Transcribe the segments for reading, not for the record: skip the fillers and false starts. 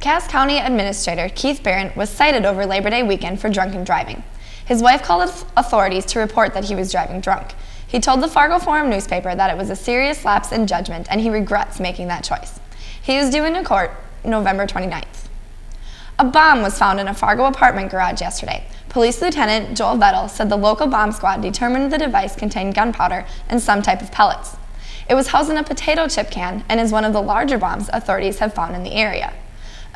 Cass County Administrator Keith Barron was cited over Labor Day weekend for drunken driving. His wife called authorities to report that he was driving drunk. He told the Fargo Forum newspaper that it was a serious lapse in judgment and he regrets making that choice. He is due into court November 29th. A bomb was found in a Fargo apartment garage yesterday. Police Lieutenant Joel Vettel said the local bomb squad determined the device contained gunpowder and some type of pellets. It was housed in a potato chip can and is one of the larger bombs authorities have found in the area.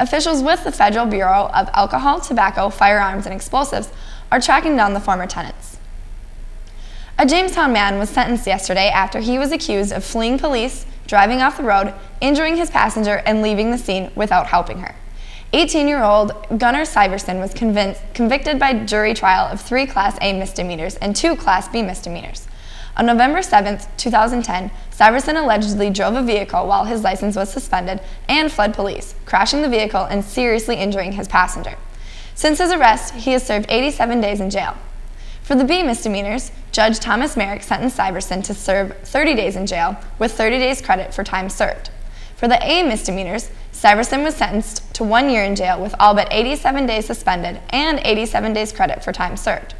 Officials with the Federal Bureau of Alcohol, Tobacco, Firearms, and Explosives are tracking down the former tenants. A Jamestown man was sentenced yesterday after he was accused of fleeing police, driving off the road, injuring his passenger, and leaving the scene without helping her. 18-year-old Gunnar Syverson was convicted by jury trial of 3 Class A misdemeanors and 2 Class B misdemeanors. On November 7, 2010, Syverson allegedly drove a vehicle while his license was suspended and fled police, crashing the vehicle and seriously injuring his passenger. Since his arrest, he has served 87 days in jail. For the B misdemeanors, Judge Thomas Merrick sentenced Syverson to serve 30 days in jail with 30 days credit for time served. For the A misdemeanors, Syverson was sentenced to 1 year in jail with all but 87 days suspended and 87 days credit for time served.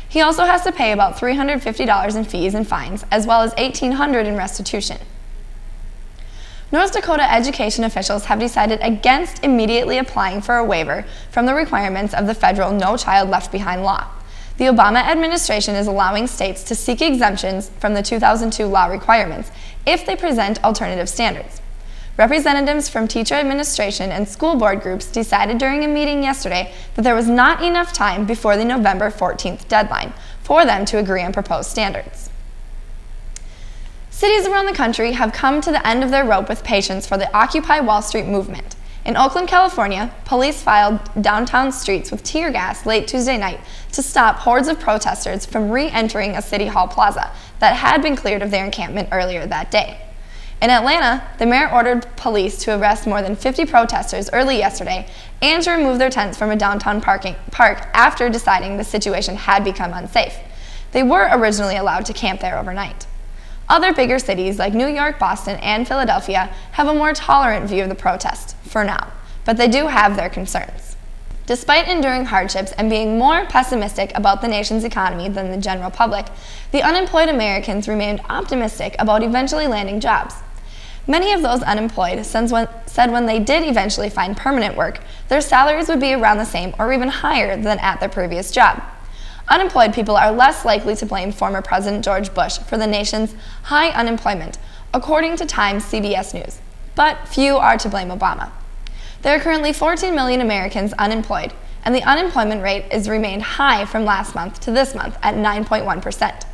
He also has to pay about $350 in fees and fines, as well as $1,800 in restitution. North Dakota education officials have decided against immediately applying for a waiver from the requirements of the federal No Child Left Behind law. The Obama administration is allowing states to seek exemptions from the 2002 law requirements if they present alternative standards. Representatives from teacher administration and school board groups decided during a meeting yesterday that there was not enough time before the November 14th deadline for them to agree on proposed standards. Cities around the country have come to the end of their rope with patience for the Occupy Wall Street movement. In Oakland, California, police filed downtown streets with tear gas late Tuesday night to stop hordes of protesters from re-entering a City Hall plaza that had been cleared of their encampment earlier that day. In Atlanta, the mayor ordered police to arrest more than 50 protesters early yesterday and to remove their tents from a downtown park after deciding the situation had become unsafe. They were originally allowed to camp there overnight. Other bigger cities like New York, Boston, and Philadelphia have a more tolerant view of the protest, for now, but they do have their concerns. Despite enduring hardships and being more pessimistic about the nation's economy than the general public, the unemployed Americans remained optimistic about eventually landing jobs. Many of those unemployed said when they did eventually find permanent work, their salaries would be around the same or even higher than at their previous job. Unemployed people are less likely to blame former President George Bush for the nation's high unemployment, according to Times CBS News, but few are to blame Obama. There are currently 14 million Americans unemployed, and the unemployment rate has remained high from last month to this month at 9.1%.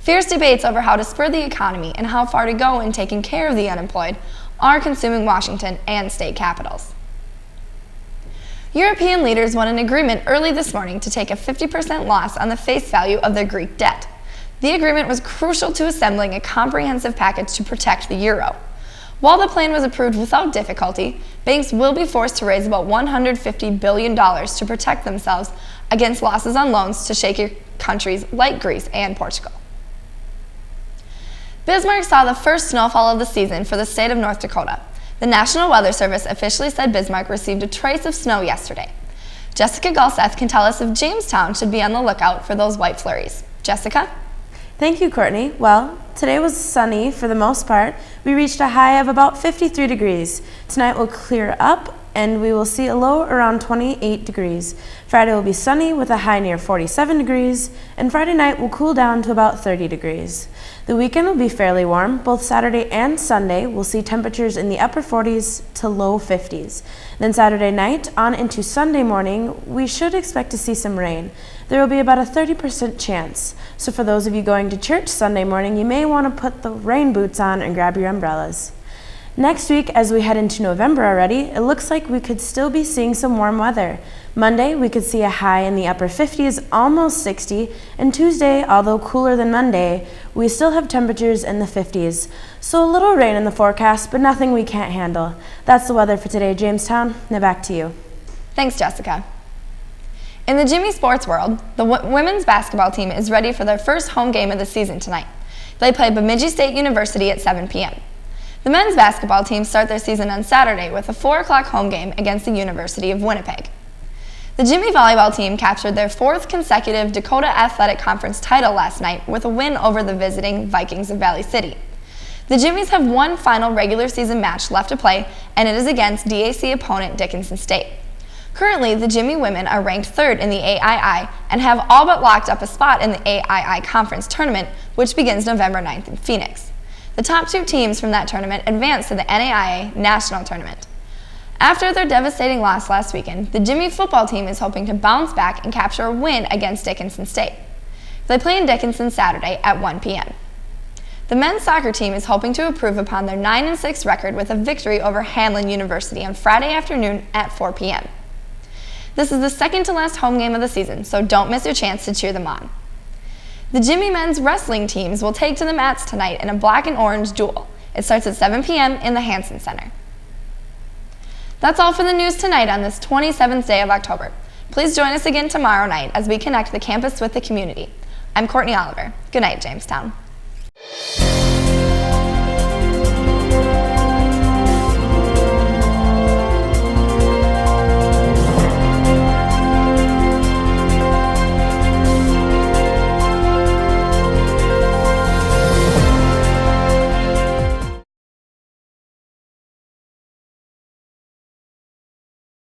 Fierce debates over how to spur the economy and how far to go in taking care of the unemployed are consuming Washington and state capitals. European leaders won an agreement early this morning to take a 50% loss on the face value of their Greek debt. The agreement was crucial to assembling a comprehensive package to protect the euro. While the plan was approved without difficulty, banks will be forced to raise about $150 billion to protect themselves against losses on loans to shakier countries like Greece and Portugal. Bismarck saw the first snowfall of the season for the state of North Dakota. The National Weather Service officially said Bismarck received a trace of snow yesterday. Jessica Gulseth can tell us if Jamestown should be on the lookout for those white flurries. Jessica? Thank you, Courtney. Well, today was sunny for the most part. We reached a high of about 53 degrees. Tonight will clear up and we will see a low around 28 degrees. Friday will be sunny with a high near 47 degrees, and Friday night will cool down to about 30 degrees. The weekend will be fairly warm. Both Saturday and Sunday will see temperatures in the upper 40s to low 50s. Then Saturday night on into Sunday morning, we should expect to see some rain. There will be about a 30% chance. So for those of you going to church Sunday morning, you may want to put the rain boots on and grab your umbrellas. Next week, as we head into November already, it looks like we could still be seeing some warm weather. Monday, we could see a high in the upper 50s, almost 60, and Tuesday, although cooler than Monday, we still have temperatures in the 50s. So a little rain in the forecast, but nothing we can't handle. That's the weather for today, Jamestown. Now back to you. Thanks, Jessica. In the Jimmy sports world, the women's basketball team is ready for their first home game of the season tonight. They play Bemidji State University at 7 p.m. The men's basketball team start their season on Saturday with a 4 o'clock home game against the University of Winnipeg. The Jimmy volleyball team captured their 4th consecutive Dakota Athletic Conference title last night with a win over the visiting Vikings of Valley City. The Jimmies have one final regular season match left to play, and it is against DAC opponent Dickinson State. Currently, the Jimmy women are ranked 3rd in the AII and have all but locked up a spot in the AII Conference Tournament, which begins November 9th in Phoenix. The top 2 teams from that tournament advance to the NAIA National Tournament. After their devastating loss last weekend, the Jimmy football team is hoping to bounce back and capture a win against Dickinson State. They play in Dickinson Saturday at 1 p.m. The men's soccer team is hoping to improve upon their 9-6 record with a victory over Hamline University on Friday afternoon at 4 p.m. This is the second to last home game of the season, so don't miss your chance to cheer them on. The Jimmy men's wrestling teams will take to the mats tonight in a black and orange duel. It starts at 7 p.m. in the Hansen Center. That's all for the news tonight on this 27th day of October. Please join us again tomorrow night as we connect the campus with the community. I'm Courtney Oliver. Good night, Jamestown.